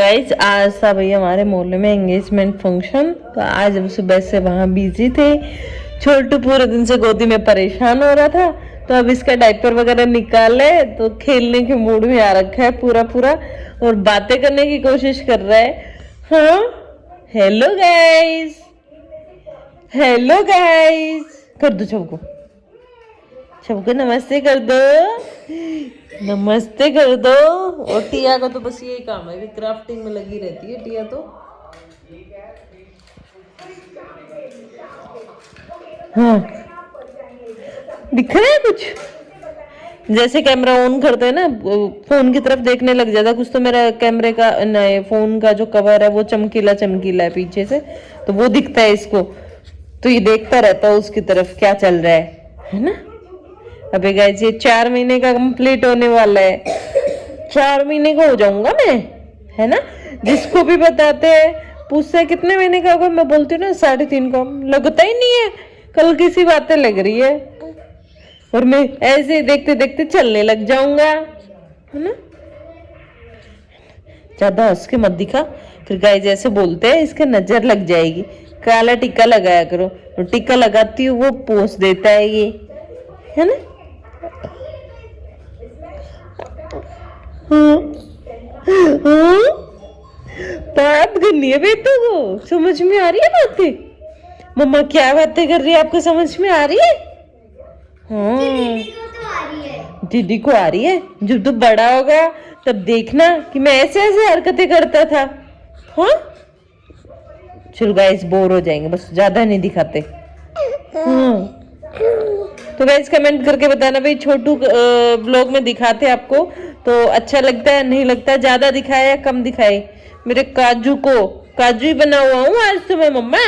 Guys आज था भैया हमारे मोहल्ले में एंगेजमेंट फंक्शन। तो आज हम सुबह से वहां बिजी थे। छोटू पूरे दिन से गोदी में परेशान हो रहा था, तो अब इसका डायपर वगैरह निकाले तो खेलने के मूड में आ रखा है पूरा पूरा, और बातें करने की कोशिश कर रहा है। हाँ, हेलो गाइज, हेलो गाइज कर दो सबको, सबको नमस्ते कर दो, नमस्ते कर दो। और टिया का तो बस यही काम है, क्राफ्टिंग में लगी रहती है टिया तो। हाँ, दिख रहा है कुछ? जैसे कैमरा ऑन करते हैं ना, फोन की तरफ देखने लग जाता कुछ। तो मेरा कैमरे का नए फोन का जो कवर है वो चमकीला चमकीला है पीछे से, तो वो दिखता है इसको, तो ये देखता रहता है उसकी तरफ क्या चल रहा है ना। अबे गाइस ये 4 महीने का कंप्लीट होने वाला है, 4 महीने का हो जाऊंगा मैं, है ना। जिसको भी बताते हैं पूछते हैं कितने महीने का होगा, मैं बोलती हूँ ना 3.5 का, लगता ही नहीं है, कल की सी बातें लग रही है। और मैं ऐसे देखते देखते चलने लग जाऊंगा, है ना। ज्यादा हंस के मत दिखा, फिर गाइस ऐसे बोलते हैं इसके नजर लग जाएगी। काला टिक्का लगाया करो, तो टिक्का लगाती हूँ वो पोंछ देता है ये, है ना। हाँ, हाँ, बात करनी है बेटू को, समझ में आ रही है बातें? मम्मा क्या बातें कर रही है आपको समझ में आ रही है? हाँ, दीदी को आ रही है। जब तू बड़ा होगा तब देखना कि मैं ऐसे ऐसे हरकतें करता था। हाँ, चलो गाइस बोर हो जाएंगे, बस ज्यादा नहीं दिखाते। हाँ, तो गाइस कमेंट करके बताना भाई, छोटू ब्लॉग में दिखाते आपको तो अच्छा लगता है नहीं लगता, ज्यादा दिखाए या कम दिखाए। मेरे काजू को काजू ही बना हुआ हूँ आज तो मैं मम्मा।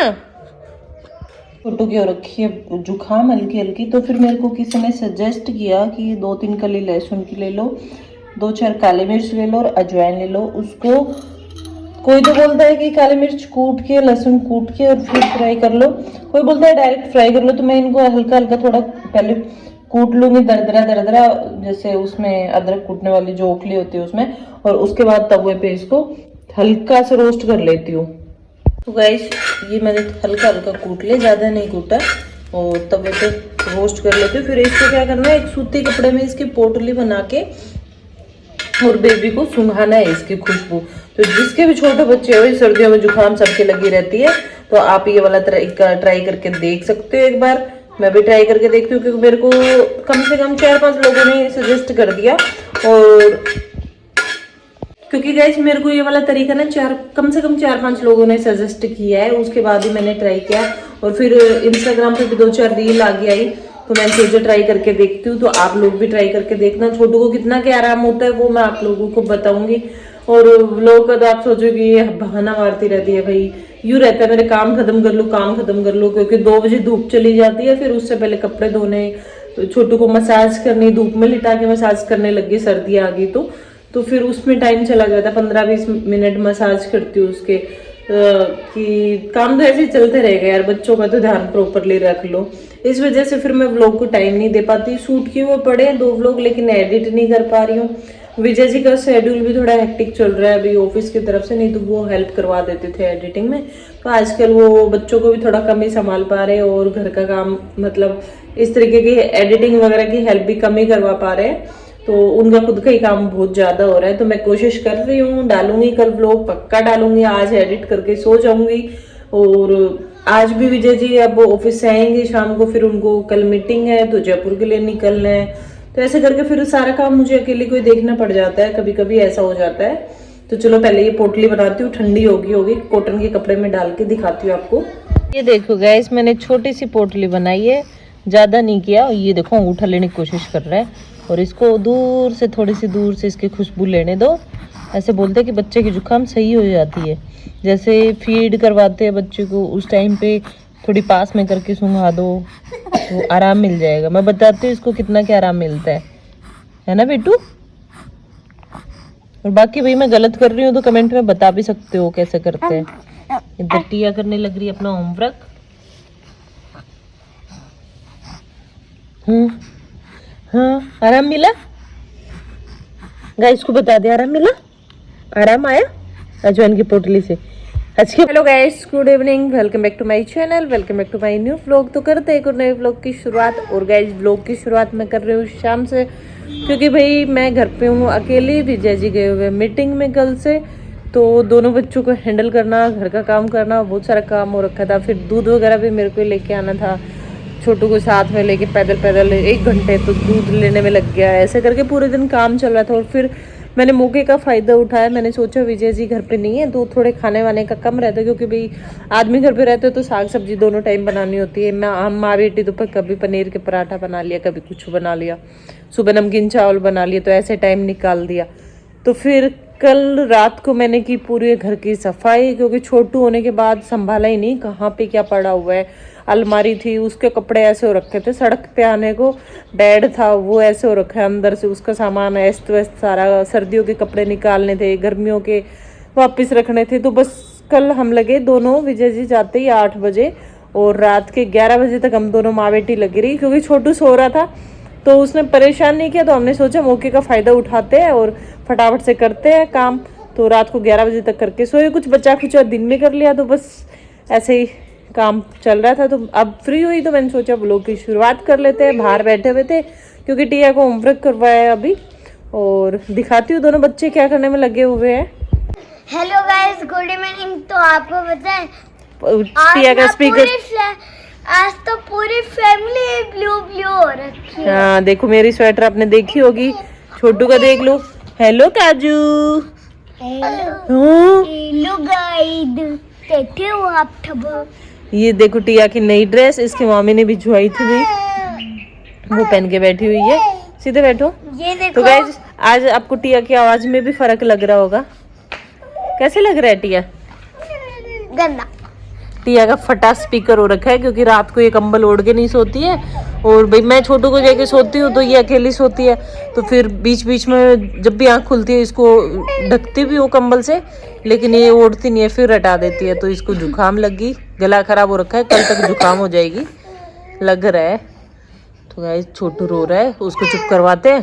छोटू की हो रखी है जुकाम हल्की हल्की, तो फिर मेरे को किसी ने सजेस्ट किया कि 2-3 कली लहसुन की ले लो, 2-4 काली मिर्च ले लो और अजवाइन ले लो। उसको कोई तो बोलता है कि काली मिर्च कूट के लहसुन कूट के और फिर फ्राई कर लो, कोई बोलता है डायरेक्ट फ्राई कर लो। तो मैं इनको हल्का हल्का थोड़ा पहले कूट लूंगी, दरदरा दरदरा, जैसे उसमें अदरक कूटने वाली जो ओखली होती है उसमें, और उसके बाद तवे पे इसको हल्का से रोस्ट कर लेती हूँ। तो गाइस ये मैंने हल्का हल्का कूट लिया, ज्यादा नहीं कूटा, और तवे पे रोस्ट कर लेती हूँ। फिर इसको क्या करना है, एक सूती कपड़े में इसकी पोटली बना के और बेबी को सुंघाना है इसकी खुशबू। तो जिसके भी छोटे बच्चे हो, सर्दियों में जुकाम सबके लगी रहती है, तो आप ये वाला तरीका ट्राई करके देख सकते हो एक बार। मैं भी ट्राई करके देखती हूँ क्योंकि मेरे को कम से कम 4-5 लोगों ने सजेस्ट कर दिया, और क्योंकि गाइस मेरे को ये वाला तरीका ना कम से कम 4-5 लोगों ने सजेस्ट किया है, उसके बाद ही मैंने ट्राई किया। और फिर इंस्टाग्राम पे भी 2-4 रील आगे आई, तो मैंने सोचा ट्राई करके देखती हूँ। तो आप लोग भी ट्राई करके देखना, छोटू को कितना क्या आराम होता है वो मैं आप लोगों को बताऊंगी। और व्लॉग का तो आप सोचोगे ये बहाना मारती रहती है, भाई यूं रहता है मेरे काम खत्म कर लो, काम खत्म कर लो, क्योंकि 2 बजे धूप चली जाती है, फिर उससे पहले कपड़े धोने, छोटू को मसाज करनी, धूप में लिटा के मसाज करने लग गई, सर्दी आ गई तो फिर उसमें टाइम चला जाता है। 15-20 मिनट मसाज करती हूँ उसके, कि काम तो ऐसे ही चलते रहेगा यार, बच्चों का तो ध्यान प्रॉपरली रख लो। इस वजह से फिर मैं व्लॉग को टाइम नहीं दे पाती। शूट किए हुए पड़े हैं 2 व्लॉग, लेकिन एडिट नहीं कर पा रही हूँ। विजय जी का शेड्यूल भी थोड़ा हेक्टिक चल रहा है अभी ऑफिस की तरफ से, नहीं तो वो हेल्प करवा देते थे एडिटिंग में। तो आजकल वो बच्चों को भी थोड़ा कम ही संभाल पा रहे हैं, और घर का काम मतलब इस तरीके की एडिटिंग वगैरह की हेल्प भी कम ही करवा पा रहे हैं, तो उनका खुद का ही काम बहुत ज्यादा हो रहा है। तो मैं कोशिश कर रही हूँ, डालूंगी कल व्लॉग, पक्का डालूंगी, आज एडिट करके सो जाऊंगी। और आज भी विजय जी अब ऑफिस से आएंगे शाम को, फिर उनको कल मीटिंग है तो जयपुर के लिए निकलना है, तो ऐसे करके फिर सारा काम मुझे अकेले को ही देखना पड़ जाता है, कभी कभी ऐसा हो जाता है। तो चलो पहले ये पोटली बनाती हूँ, ठंडी होगी कॉटन के कपड़े में डाल के दिखाती हूँ आपको। ये देखो गाइस मैंने छोटी सी पोटली बनाई है, ज्यादा नहीं किया। ये देखो अंगूठा लेने की कोशिश कर रहा है, और इसको दूर से थोड़ी सी दूर से इसकी खुशबू लेने दो। ऐसे बोलते हैं कि बच्चे की जुकाम सही हो जाती है, जैसे फीड करवाते हैं बच्चे को उस टाइम पे थोड़ी पास में करके सुंघा दो तो आराम मिल जाएगा। मैं बताती हूँ इसको कितना क्या आराम मिलता है ना बेटू। और बाकी भाई मैं गलत कर रही हूँ तो कमेंट में बता भी सकते हो कैसे करते हैं। इधर टिया करने लग रही है अपना होमवर्क। हाँ, आराम मिला गाइस को बता दे, आराम मिला, आराम आया। अजवाइन की पोटली से। Hello guys, good evening, welcome back to my channel, welcome back to my new vlog. तो करते हैं एक नए व्लॉग की शुरुआत। और गाइस व्लॉग की शुरुआत मैं कर रही हूँ शाम से, क्योंकि भाई मैं घर पे हूँ अकेली। विजय जी गए हुए मीटिंग में कल से, तो दोनों बच्चों को हैंडल करना, घर का काम करना, बहुत सारा काम हो रखा था। फिर दूध वगैरह भी मेरे को लेके आना था, छोटू को साथ में लेके पैदल पैदल 1 घंटे तो दूध लेने में लग गया। ऐसे करके पूरे दिन काम चल रहा था। और फिर मैंने मौके का फ़ायदा उठाया। मैंने सोचा विजय जी घर पे नहीं है तो थोड़े खाने वाने का कम रहता है, क्योंकि भाई आदमी घर पे रहते हो तो साग सब्जी दोनों टाइम बनानी होती है। हम माँ बेटी तो कभी पनीर के पराठा बना लिया, कभी कुछ बना लिया, सुबह नमकीन चावल बना लिया, तो ऐसे टाइम निकाल दिया। तो फिर कल रात को मैंने की पूरे घर की सफाई, क्योंकि छोटू होने के बाद संभाला ही नहीं कहाँ पे क्या पड़ा हुआ है। अलमारी थी, उसके कपड़े ऐसे हो रखे थे, सड़क पे आने को बेड था वो ऐसे हो रखा है, अंदर से उसका सामान अस्त व्यस्त सारा। सर्दियों के कपड़े निकालने थे, गर्मियों के वापस रखने थे। तो बस कल हम लगे दोनों, विजय जी जाते ही 8 बजे और रात के 11 बजे तक हम दोनों माँ बेटी लगी रही, क्योंकि छोटू सो रहा था तो उसने परेशान नहीं किया। तो हमने सोचा मौके का फ़ायदा उठाते हैं और फटाफट से करते हैं काम। तो रात को 11 बजे तक करके सोए, कुछ बचा खुचा दिन में कर लिया। तो बस ऐसे ही काम चल रहा था। तो अब फ्री हुई तो मैंने सोचा व्लॉग की शुरुआत कर लेते हैं। बाहर बैठे हुए थे क्योंकि टिया को होमवर्क करवाया है अभी, और दिखाती हूँ दोनों बच्चे क्या करने में लगे हुए हैं। Hello guys, good evening. तो आपको पता है टिया का स्पीकर, आज तो पूरी फैमिली ब्लू ब्लू हो रखी है। हाँ देखो मेरी स्वेटर आपने देखी होगी, छोटू का देख लो। हेलो काजू, हेलो गाइस, कैसे हो आप सब? ये देखो टिया की नई ड्रेस, इसकी मामी ने भिजवाई थी भी, वो पहन के बैठी हुई है। सीधे बैठो। ये देखो। तो गाइस आज आपको टिया की आवाज में भी फर्क लग रहा होगा। कैसे लग रहा है टिया? गंदा। टिया का फटा स्पीकर हो रखा है, क्योंकि रात को ये कंबल ओढ़ के नहीं सोती है। और भाई मैं छोटू को लेके सोती हूँ तो ये अकेली सोती है, तो फिर बीच बीच में जब भी आँख खुलती है इसको ढकती भी हो कंबल से, लेकिन ये ओढ़ती नहीं है, फिर हटा देती है। तो इसको जुकाम लगी, गला खराब हो रखा है, कल तक जुकाम हो जाएगी लग रहा है। तो गाइस छोटू रो रहा है, उसको चुप करवाते हैं।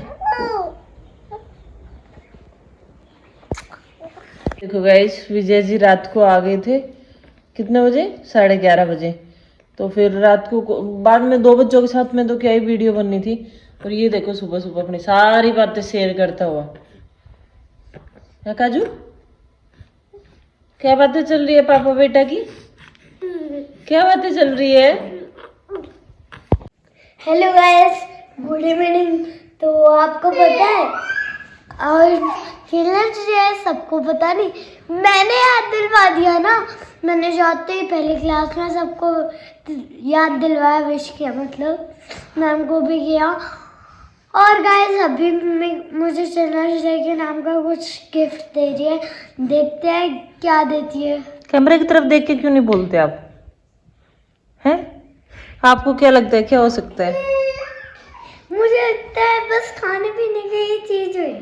देखो गाइस विजय जी रात को आ गए थे, कितने बजे? 11:30 बजे। तो फिर रात को बाद में 2 बच्चों के साथ में तो क्या ही वीडियो बननी थी। और ये देखो सुबह सुबह अपनी सारी बातें शेयर करता हुआ। क्या काजू, क्या बातें चल रही है पापा बेटा की? क्या बातें चल रही है? Hello guys, good evening. तो आपको पता है और चिल्ड्रंस डे है, सबको पता नहीं, मैंने याद दिलवा दिया ना। मैंने जाते ही पहली क्लास में सबको याद दिलवाया, विश किया, मतलब मैम को भी किया। और गाइस अभी मुझे चिल्ड्रंस डे के नाम का कुछ गिफ्ट दे रही है, देखते हैं क्या देती है। कैमरे की तरफ देख के क्यों नहीं बोलते आप हैं? आपको क्या लगता है क्या हो सकता है? मुझे लगता है बस खाने पीने की ही चीज हुई।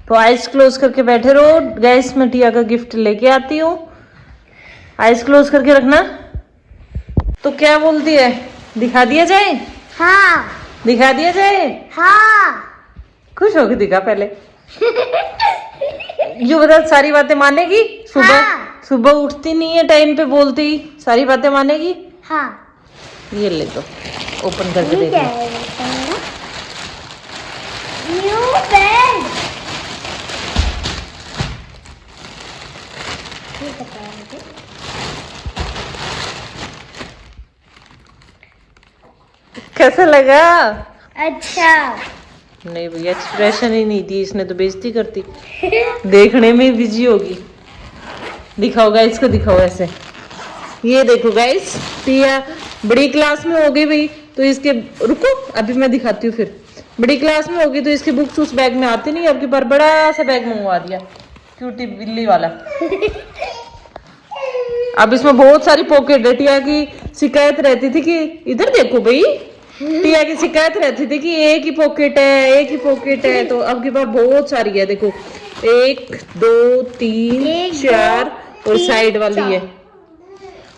तो आइज क्लोज करके बैठे रहो। गैस में टिया का गिफ्ट लेके आती हूँ, आइज क्लोज करके रखना। तो क्या बोलती है, दिखा दिया जाए? हाँ। दिखा दिया जाए? हाँ। खुश होके दिखा पहले। जो बता, सारी बातें मानेगी? सुबह हाँ। सुबह उठती नहीं है टाइम पे, बोलती ही सारी बातें मानेगी। हाँ। ये ले तो ओपन करके ये क्या देखो। है? New bad. कैसा लगा? अच्छा। नहीं भैया, एक्सप्रेशन ही नहीं दी इसने, तो बेइज्जती करती। देखने में बिजी होगी। दिखाओ गाइस को, दिखाओ ऐसे। ये देखो गाइस, टिया बड़ी क्लास में हो गई भाई, तो इसके, रुको अभी मैं दिखाती हूँ। फिर बड़ी क्लास में होगी तो इसके बुक्स उस बैग में आते नहीं, अब की बार बड़ा सा बैग मंगवा दिया, क्यूटी बिल्ली वाला। अब इसमें बहुत सारी पॉकेट है। टिया की शिकायत रहती थी कि, इधर देखो भाई, टिया की शिकायत रहती थी कि एक ही पॉकेट है, एक ही पॉकेट है। तो अब की बार बहुत सारी है, देखो 1 2 3 4 और साइड वाली है।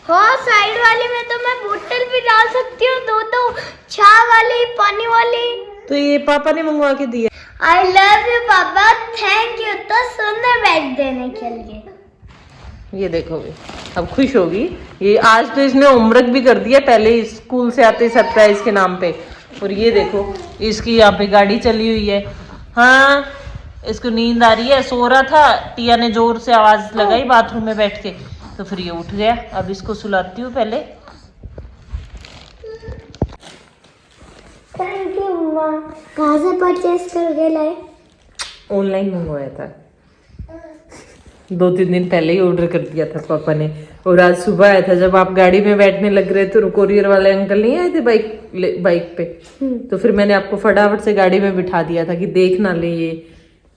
हाँ, साइड वाली में तो मैं बोतल भी डाल सकती हूँ, दो चाय वाली, पानी वाली। तो ये पापा ने मंगवा के दिया। आई लव यू पापा, थैंक यू तो सुंदर बैग देने के लिए। ये देखो भी, अब खुश होगी ये। आज तो इसने होमवर्क भी कर दिया पहले स्कूल से आते सरप्राइज के नाम पे। और ये देखो इसकी यहाँ पे गाड़ी चली हुई है। हाँ इसको नींद आ रही है, सो रहा था, टिया ने जोर से आवाज लगाई बाथरूम में बैठ के, तो फिर ये उठ गया। अब इसको सुलाती हूँ पहले। थैंक यू मम्मा। कहाँ से परचेस करके लाए? ऑनलाइन मंगवाया था, 2-3 दिन पहले ही ऑर्डर कर दिया था पापा ने। और आज सुबह आया था, जब आप गाड़ी में बैठने लग रहे थे, कोरियर वाले अंकल नहीं आए थे बाइक पे, तो फिर मैंने आपको फटाफट से गाड़ी में बिठा दिया था कि देख ना ले ये।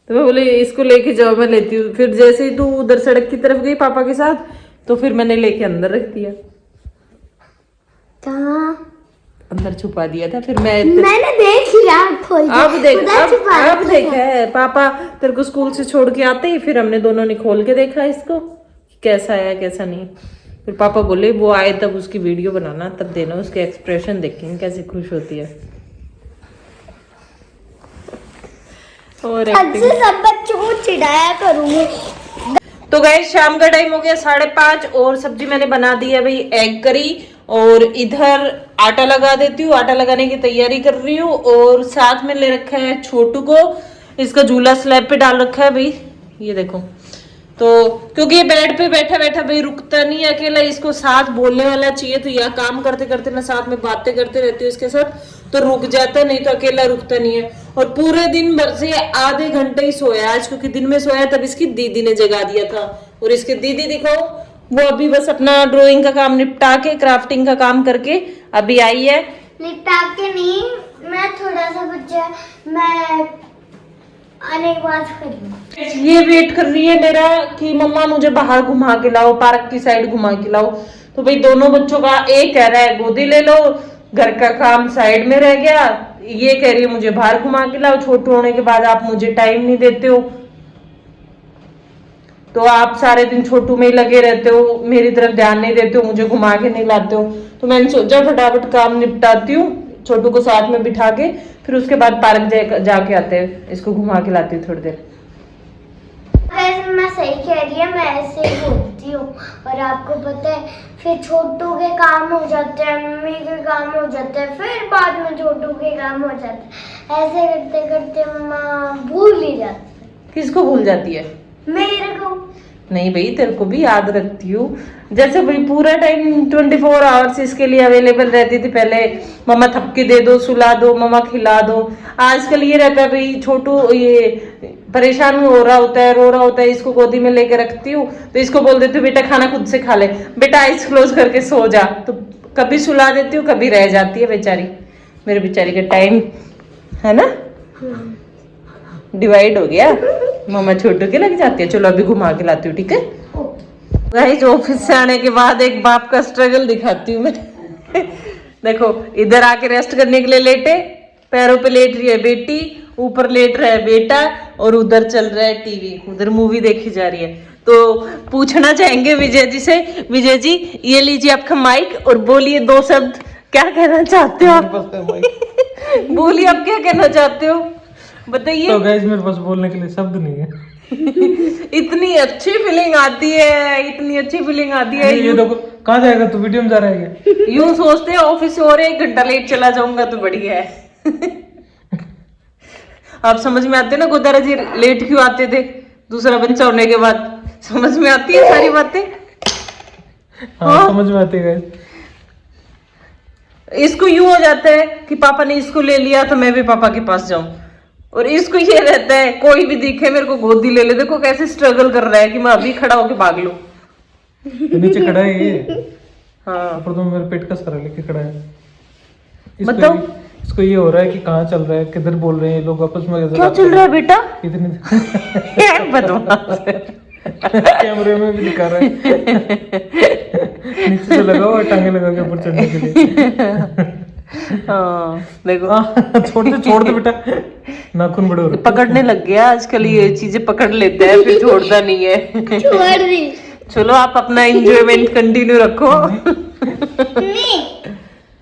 तो मैं बोले इसको लेके जाओ, मैं लेती हूँ। फिर जैसे ही तू उधर सड़क की तरफ गई पापा के साथ, तो फिर मैंने लेके अंदर रख दिया। कहाँ? अंदर छुपा दिया था। फिर मैंने देख लिया खोल के। अब देखा है पापा तेरे को स्कूल से छोड़ के आते ही, फिर हमने दोनों ने खोल के देखा इसको कैसा आया कैसा नहीं। फिर पापा बोले वो आए तब उसकी वीडियो बनाना, तब देना, उसके एक्सप्रेशन देखेंगे कैसे खुश होती है। और सब बच्चों को चिढ़ाया करूंगी। तो गाइस शाम का टाइम हो गया 5:30 और सब्जी मैंने बना दी है भाई एग करी। और इधर आटा लगा देती हूँ, आटा लगाने की तैयारी कर रही हूँ। और साथ में ले रखा है छोटू को, इसका झूला स्लैब पे डाल रखा है भाई, ये देखो। तो क्योंकि ये बेड पे बैठा बैठा भाई रुकता नहीं है अकेला, इसको साथ बोलने वाला चाहिए। तो यह काम करते करते मैं साथ में बातें करते रहती हूँ इसके साथ, तो रुक जाता, नहीं तो अकेला रुकता नहीं है। और पूरे दिन भर से आधे घंटे ही सोया आज, क्योंकि दिन में सोया तब इसकी दीदी ने जगा दिया था। और इसके दीदी दिखाओ, वो अभी बस अपना ड्राइंग का काम निपटा के, क्राफ्टिंग का काम करके अभी आई है। निपटा के नहीं, मैं थोड़ा सा बच्चा, मैं आने के बाद करूँगी। ये वेट कर रही है मेरा कि मम्मा मुझे बाहर घुमा के लाओ, पार्क की साइड घुमा के लाओ। तो भाई दोनों बच्चों का, एक कह रहा है गोदी ले लो, घर का काम साइड में रह गया, ये कह रही है मुझे बाहर घुमा के लाओ। छोटू होने के बाद आप मुझे टाइम नहीं देते हो, तो आप सारे दिन छोटू में ही लगे रहते हो, मेरी तरफ ध्यान नहीं देते हो, मुझे घुमा के नहीं लाते हो। तो मैंने सोचा फटाफट काम निपटाती हूँ, छोटू को साथ में बिठा के, फिर उसके बाद पार्क जाके आते हैं, इसको घुमा के लाती हूँ थोड़ी देर। वैसे मैं सही कह रही है, मैं ऐसे ही बोलती हूँ। और आपको पता है फिर छोटू के काम हो जाते हैं, मम्मी के काम हो जाते हैं, फिर बाद में छोटू के काम हो जाते हैं। ऐसे करते करते मम्मा भूल ही जाती है। किसको भूल जाती है? मेरे को नहीं भाई, तेरे को भी याद रखती हूँ। जैसे भाई पूरा टाइम 24 आवर्स इसके लिए अवेलेबल रहती थी पहले, मम्मा थपकी दे दो, सुला दो, मम्मा खिला दो। आजकल ये रहता है भाई छोटू ये परेशान हो रहा होता है, रो रहा होता है, इसको गोदी में लेके रखती हूँ, तो इसको बोल देती हूँ बेटा खाना खुद से खा ले, बेटा आइज क्लोज करके सो जा। तो कभी सुला देती हूँ, कभी रह जाती है बेचारी। मेरे बेचारी का टाइम है ना डिवाइड हो गया, मम्मा छोटू के लग जाती है। चलो अभी घुमा के लाती हूँ, ठीक है गाइस। ऑफिस से आने के बाद एक बाप का स्ट्रगल दिखाती हूँ मैं। देखो इधर आके रेस्ट करने के लिए लेटे, पैरों पे लेट रही है बेटी, ऊपर लेट रहा है बेटा, और उधर चल रहा है टीवी, उधर मूवी देखी जा रही है। तो पूछना चाहेंगे विजय जी से, विजय जी ये लीजिए आपका माइक और बोलिए 2 शब्द, क्या कहना चाहते हो आप? बोलिए आप क्या कहना चाहते हो, बताइए। तो गाइस मेरे पास बोलने के लिए शब्द नहीं है। इतनी अच्छी फीलिंग आती है, इतनी अच्छी फीलिंग आती है। ये देखो कहाँ जाएगा तू, वीडियो में जा रहा है क्या? यूं सोचते हैं ऑफिस से और 1 घंटा लेट चला जाऊंगा तो बढ़िया है। आप समझ में आते ना गोदारा जी लेट क्यों आते थे दूसरा बच्चा होने के बाद, समझ में आती है सारी बातें। हाँ समझ में आती है गाइस। इसको यूं हो जाता है कि पापा ने इसको ले लिया तो मैं भी पापा के पास जाऊं, और इसको ये रहता है कोई भी दिखे मेरे को गोदी ले ले। देखो कैसे स्ट्रगल कर रहा है कि मैं अभी खड़ा होके भाग लूं। तो नीचे खड़ा है ये, हाँ ऊपर तो मेरे पेट का सारा लेके खड़ा है। बताओ इसको ये हो रहा है कि कहाँ चल रहा है, किधर बोल रहे हैं लोग आपस में, क्या चल रहा है बेटा? इतनी बदमाश कैमरे में भी दिखा रहा है। नीचे से लगा हुआ टांगे लगा के ऊपर चढ़ने के लिए। हाँ देखो छोड़ दे बेटा, नाखून बड़े हो रहे। पकड़ने लग गया आजकल, ये चीजें पकड़ लेते हैं फिर छोड़ता नहीं है। छोड़ दी। चलो आप अपना एंजॉयमेंट कंटिन्यू रखो। नहीं,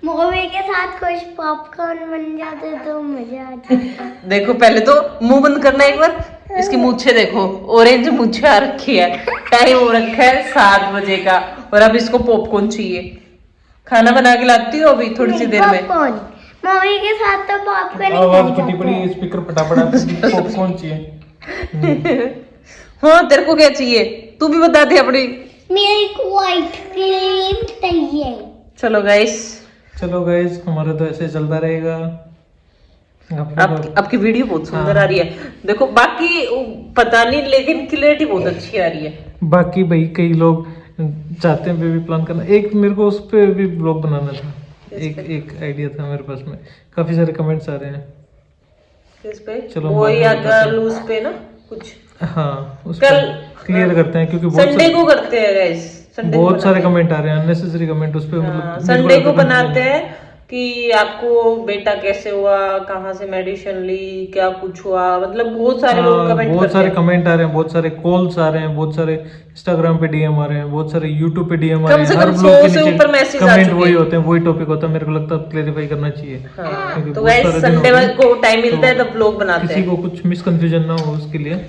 मूवी के साथ कुछ पॉपकॉर्न बन जाते तो मजा आ जाता। देखो पहले तो मुंह बंद करना एक बार, इसकी मूछे देखो, ऑरेंज मूछे आ रखी है। टाइम हो रखा है 7 बजे का और अब इसको पॉपकॉर्न चाहिए। खाना बना के लाती हूँ अभी थोड़ी सी देर में। पॉपकॉर्न मम्मी के साथ तो पॉपकॉर्न आवाज फटी पड़ी, स्पीकर फटाफट पॉपकॉर्न चाहिए। हाँ तेरे को क्या चाहिए, तू भी बता दे अपनी। मेरे को व्हाइट क्रीम चाहिए। चलो गाइस, हमारा तो ऐसे चलता रहेगा। आपकी वीडियो बहुत सुंदर आ रही है, देखो बाकी पता नहीं, लेकिन क्लियरिटी बहुत अच्छी आ रही है। बाकी भाई कई लोग चाहते हैं बेबी प्लान करना, एक मेरे को उस पे भी ब्लॉग बनाना था। एक आइडिया था मेरे पास में, काफी सारे कमेंट्स आ रहे हैं। किस पे? चलो वो या गर्ल उस पे ना कुछ। हाँ उस कल क्लियर करते हैं, क्योंकि संडे को करते हैं गाइस। बहुत सारे कमेंट आ रहे हैं, अननेसेसरी कमेंट उस पे। मतलब संडे को बनाते हैं कि आपको बेटा कैसे हुआ, कहाँ से मेडिसिन ली, क्या कुछ हुआ, मतलब बहुत सारे लोग कमेंट बहुत सारे कमेंट आ रहे हैं, बहुत सारे कॉल्स आ रहे हैं, बहुत सारे इंस्टाग्राम पे डीएम आ रहे हैं, बहुत सारे यूट्यूब पे डीएम आ रहे हैं। हर ब्लॉग के नीचे कमेंट वही होते हैं, वही टॉपिक होता है। मेरे को लगता है क्लेरिफाई करना चाहिए। हाँ, तो गाइस संडे को टाइम मिलता है तब ब्लॉग बनाते हैं, किसी को कुछ मिसकंफ्यूजन ना हो उसके लिए।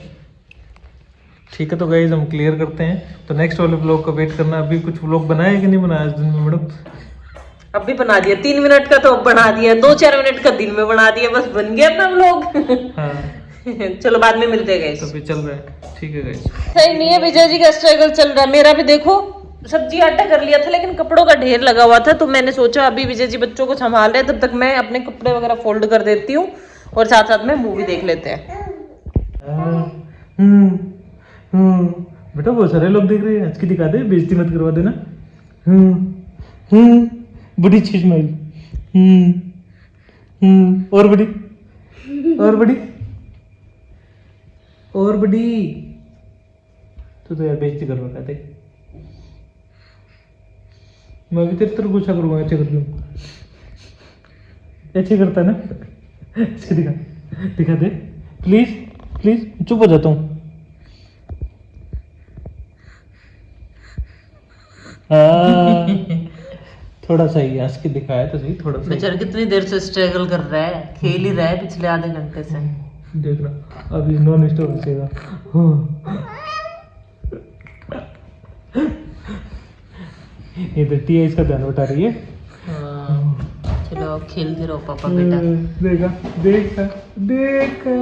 ठीक है, तो गाइस हम क्लियर करते हैं। तो नेक्स्ट वाले ब्लॉग का वेट करना। अभी कुछ ब्लॉग बनाया कि नहीं बनाया इस दिन में मैडम? अभी बना दिया, 3 मिनट का तो बना दिया, 2-4 मिनट का दिन में बना दिया, बस बन गया अपना व्लॉग। हाँ चलो बाद में मिलते हैं गाइस। तो अभी चल रहा है, ठीक है गाइस। सही नहीं है, विजय जी का स्ट्रगल चल रहा है। मेरा भी देखो सब्जी आटा कर लिया था, लेकिन कपड़ों का ढेर लगा हुआ था, तो मैंने सोचा अभी विजय जी बच्चों को संभाल रहे हैं, तब तक मैं अपने कपड़े वगैरह फोल्ड कर देती हूँ और साथ साथ में मूवी देख लेते हैं। बेटा बहुत सारे लोग देख रहे हैं, आज की दिखा दे, बेइज्जती मत करवा देना। बड़ी चीज माइल। और बड़ी, और बड़ी, और बड़ी। तो यार बेइज्जती करवा कहते, मैं भी तेरे तरफ गुस्सा करूंगा। अच्छे कर दूं, अच्छे करता ना। अच्छे दिखा दे प्लीज, प्लीज। चुप हो जाता हूँ। थोड़ा सा ही हंस के दिखाया तो सही, थोड़ा सा। बेचारा कितनी देर से स्ट्रगल कर रहा है, खेल ही रहा है पिछले आधे घंटे से। देखना अभी नॉन स्टॉप बचेगा। इधर टिया इसका ध्यान उठा रही है। चलो खेलते रहो पापा बेटा। देखा देखा देखा।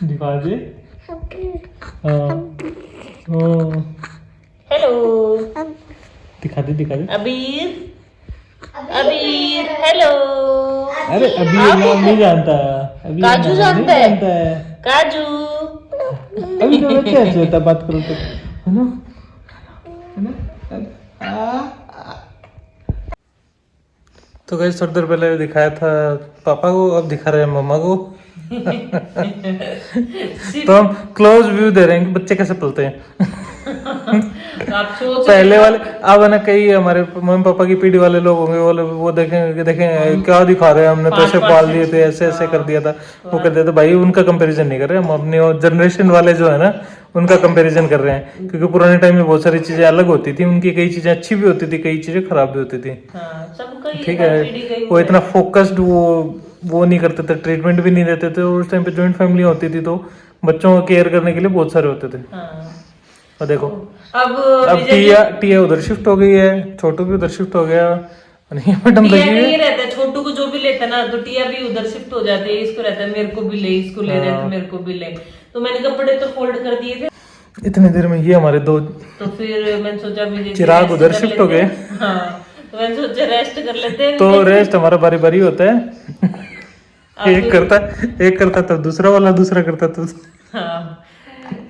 दिखा दे। हेलो, दिखा दे। अबीर, अबीर हेलो। अरे अभी ये नाम नहीं जानता, अभी काजू जानता है। काजू अभी तो बच्चे ऐसे होता, बात करो तो, है ना। तो गाइस थोड़ी देर पहले दिखाया था पापा को, अब दिखा रहे हैं मम्मा को। तो हम क्लोज व्यू दे रहे हैं कि बच्चे कैसे पलते हैं। आप सोच पहले वाले, अब है ना कई हमारे मम्मी पापा की पीढ़ी वाले लोग होंगे, वो देखें क्या दिखा रहे हैं, हमने तो ऐसे पाल दिए थे, ऐसे ऐसे कर दिया था, वो कर दिया था। भाई उनका कंपैरिजन नहीं कर रहे हम, अपनी जनरेशन वाले जो है ना उनका कंपैरिजन कर रहे हैं। क्योंकि पुराने टाइम में बहुत सारी चीजें अलग होती थी, उनकी कई चीजें अच्छी भी होती थी, कई चीजें खराब भी होती थी। ठीक है, वो इतना फोकस्ड वो नहीं करते थे, ट्रीटमेंट भी नहीं देते थे। और उस टाइम पे जॉइंट फैमिली होती थी, तो बच्चों को केयर करने के लिए बहुत सारे होते थे। और देखो अब टिया उधर शिफ्ट हो गई है, छोटू भी उधर शिफ्ट हो गया। नहीं मैडम ये रहता है, छोटू को जो भी लेता ना तो टिया भी उधर शिफ्ट हो जाती है। इसको रहता है मेरे को भी ले, इसको ले रहे थे मेरे को भी ले, तो मैंने कपड़े तो फोल्ड कर दिए थे इतनी देर में। ये हमारे दो, तो फिर मैंने सोचा चिराग उधर शिफ्ट हो गए। हाँ, तो मैंने सोचा रेस्ट कर लेते हैं। तो रेस्ट हमारा बारी बारी होता है। एक करता तब दूसरा वाला, दूसरा करता तो। हाँ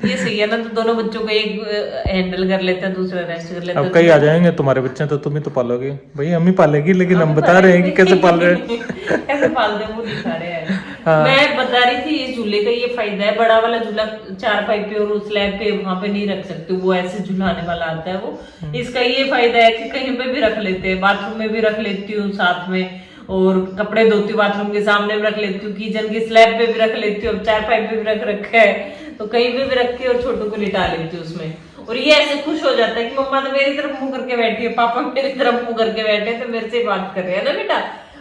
ये सही है ना, तो दोनों बच्चों को एक हैंडल कर लेते हैं, दूसरा रेस्ट कर लेते हैं। अब कई आ जाएंगे तुम्हारे बच्चे, तो तुम ही तो पालोगे भाई, हम ही पालेगी, लेकिन हम बता रहे हैं कि कैसे पाल रहे हैं। कैसे पालते हैं वो दिखा रहे हैं। मैं बता रही थी इस झूले का ये फायदा है, बड़ा वाला झूला 4 पे और उस स्लैब पे वहां पे नहीं रख सकते, वो ऐसे झुलाने वाला आता है वो। इसका ये फायदा है कि कहीं पे भी रख लेते हैं, बाथरूम में भी रख लेती हूँ साथ में, और कपड़े धोती बाथरूम के सामने भी रख लेती हूँ, किचन की स्लैब पे भी रख लेती हूँ, अब 4 पे भी रख रखा है, तो कहीं पे भी रख के और छोटू को लिटा लेती हूँ उसमें। और ये ऐसे खुश हो जाता है कि मम्मा तो मेरी तरफ मुंह करके बैठी है, पापा मेरी तरफ मुंह करके बैठे हैं, तो मेरे से बात कर रहे हैं ना बेटा,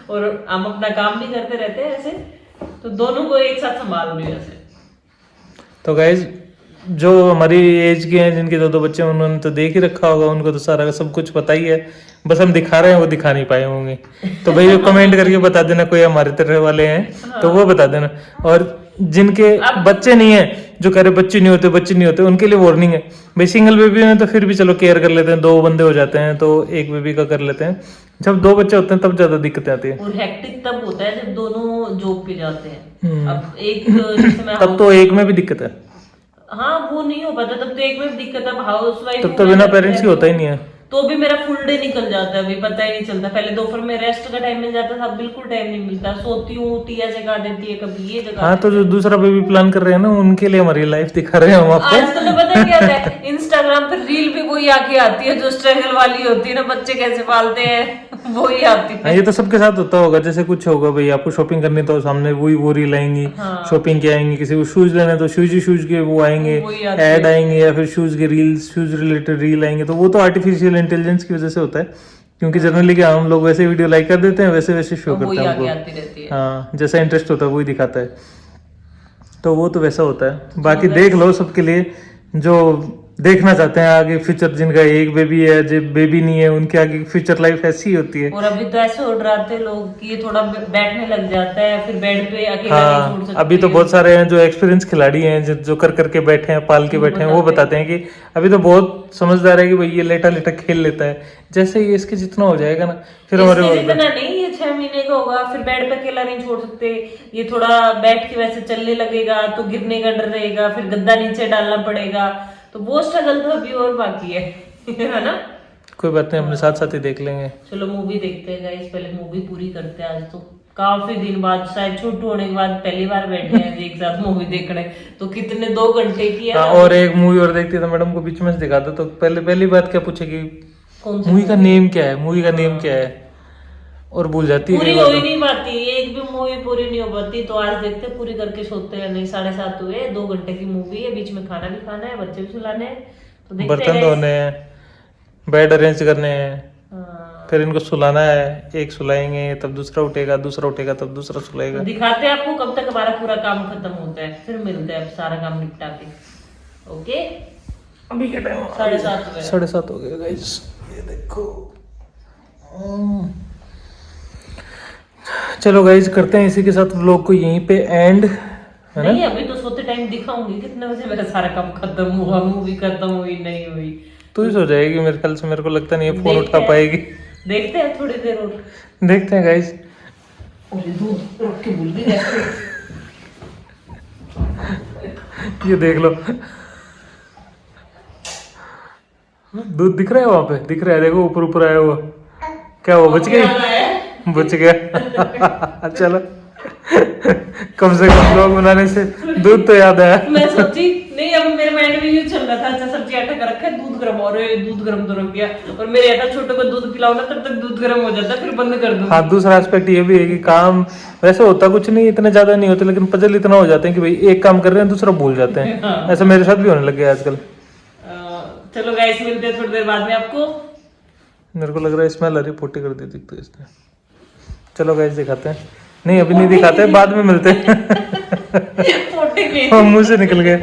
और हम अपना काम भी करते रहते हैं ऐसे, तो दोनों को एक साथ संभाल रही है ऐसे। तो गाइज जो हमारी एज के हैं, जिनके दो बच्चे हैं, उन्होंने तो देख ही रखा होगा, उनको तो सारा सब कुछ पता ही है, बस हम दिखा रहे हैं, वो दिखा नहीं पाए होंगे। तो भाई कमेंट करके बता देना कोई हमारे तरह वाले हैं तो वो बता देना। और जिनके बच्चे नहीं है, जो कह रहे बच्चे नहीं होते, उनके लिए वार्निंग है भाई। सिंगल बेबी में तो फिर भी चलो केयर कर लेते हैं, 2 बंदे हो जाते हैं तो एक बेबी का कर लेते हैं, जब 2 बच्चे होते हैं तब ज्यादा दिक्कतें आती है। और हेक्टिक तब होता है जब दोनों जॉब पे जाते हैं। अब एक जैसे मैं तब तो एक में भी दिक्कत है, हाँ वो नहीं हो पाता, तब तो एक में भी दिक्कत है। हाउस वाइफ तब तो बिना पेरेंट्स की होता ही नहीं है। तो भी मेरा फुल डे निकल जाता है, अभी पता ही नहीं चलता। पहले दोपहर में रेस्ट का टाइम मिल जाता था, अब बिल्कुल टाइम नहीं मिलता। सोती हूँ, टिया जगा देती है, कभी ये जगा। हाँ, तो जो दूसरा बेबी प्लान कर रहे हैं ना, उनके लिए हमारी लाइफ दिखा रहे हैं हम आपको। आजकल तो पता है क्या होता है, इंस्टाग्राम पर रील भी वही आके आती है जो स्ट्रगल वाली होती है ना, बच्चे कैसे पालते हैं वही आती हाँ, है। ये तो सबके साथ होता होगा। जैसे कुछ होगा भाई, आपको शॉपिंग करनी तो सामने वही वो रील आएंगी, शॉपिंग के आएंगी। किसी को शूज लेना तो शूज के वो आएंगे, ऐड आएंगे, या फिर शूज के रील, शूज रिलेटेड रील आएंगे। तो वो तो आर्टिफिशियल इंटेलिजेंस की वजह से होता है, क्योंकि जनरली क्या हम लोग वैसे वीडियो लाइक कर देते हैं, वैसे वैसे शो करते हैं आती हमको। रहती है। हाँ, जैसा इंटरेस्ट होता है वही दिखाता है, तो वो तो वैसा होता है। बाकी देख लो, सबके लिए जो देखना चाहते हैं आगे फ्यूचर, जिनका एक बेबी है, जो बेबी नहीं है, उनके आगे फ्यूचर लाइफ ऐसी ही होती है। और अभी तो ऐसे उड़ रहे लोग कि ये थोड़ा बैठने लग जाता है, फिर बेड पे अकेला नहीं छोड़ सकते। अभी तो बहुत सारे हैं जो एक्सपीरियंस खिलाड़ी हैं, जो कर करके बैठे हैं, पाल के बैठे हैं, वो बताते हैं कि अभी तो बहुत समझदार है कि भाई ये लेटा लेटा खेल लेता है। जैसे ही इसके जितना हो जाएगा ना, फिर हमारे इतना नहीं, ये 6 महीने का होगा, फिर बेड पे अकेला नहीं छोड़ सकते। ये थोड़ा बैठ के वैसे चलने लगेगा तो गिरने का डर रहेगा, फिर गद्दा नीचे डालना पड़ेगा, तो वो स्ट्रगल तो अभी और बाकी है है ना। कोई बात नहीं, अपने साथ साथ ही देख लेंगे। चलो मूवी देखते हैं गाइस, पहले मूवी पूरी करते हैं। आज तो काफी दिन बाद, शायद छुट्टी होने के बाद पहली बार बैठे हैं एक साथ मूवी देखने, तो कितने 2 घंटे की है। और एक मूवी और देखती तो मैडम को बीच में से दिखा दो, तो पहली बात क्या पूछेगी, कौन सी मूवी का नेम क्या है, मूवी का नेम क्या है, और भूल जाती है। पूरी हो ही नहीं पाती, एक भी मूवी पूरी नहीं हो पाती। तो आज देखते हैं पूरी करके सोते हैं। नहीं, 7:30 हुए, 2 घंटे की मूवी है, बीच में खाना भी खाना है, बच्चे भी सुलाने हैं, तो देखते बर्तन हैं। धोने हैं, बेड अरेंज करने हैं, हाँ, फिर इनको सुलाना है। एक सुलाएंगे तब दूसरा उठेगा तब दूसरा सुलाएगा। तो दिखाते हैं आपको कब तक हमारा पूरा काम खत्म होता है, फिर मिलते हैं सारा काम निपटा के। ओके, अभी क्या टाइम 7:30 हुए। 7:30 हो गया गाइस, ये देखो। चलो गाइस, करते हैं इसी के साथ व्लॉग को यहीं पे एंड, है ना। नहीं, अभी तो सोते टाइम दिखाऊंगी कितने बजे मेरा सारा काम खत्म हुआ, मूवी खत्म हुई नहीं हुई। तू ही सो जाएगी मेरे ख्याल से, मेरे को लगता नहीं है फोन देखते उठा हैं। पाएगी। देखते हैं थोड़ी देर और। देखते हैं गाइस। दूध रख के भूल गई ऐसे। ये देख लो, दूध दिख रहा है वहां पे, दिख रहा है, देखो ऊपर ऊपर आया हुआ। क्या हुआ, बच गई? बच गया। चलो, कम से कम लोग बनाने से दूध तो याद आया। मैं सोची नहीं, अब मेरे माइंड में ये चल रहा था, अच्छा सब्जी आटा का रखा है, दूध गर्म हो रहा है, दूध गर्म तो रख दिया। और मेरे ऐसा छोटे को दूध पिलाओ ना, तब तक दूध गर्म हो जाता है, फिर बंद कर दूं। हाँ, दूसरा एस्पेक्ट ये भी है कि काम वैसे होता कुछ नहीं, इतने ज्यादा नहीं होते, लेकिन पजल इतना हो जाते हैं कि भाई एक काम कर रहे हैं दूसरा भूल जाते हैं। ऐसा मेरे साथ भी होने लग गया आजकल। चलो गाइस, मिलते हैं थोड़ी देर बाद में आपको। मेरे को लग रहा है स्मेल आ रही, पोटी कर दी थी तो इसने। चलो गाइस, दिखाते हैं। नहीं, अभी नहीं दिखाते, बाद में मिलते हैं। पोटी नहीं। मुंह से निकल गए।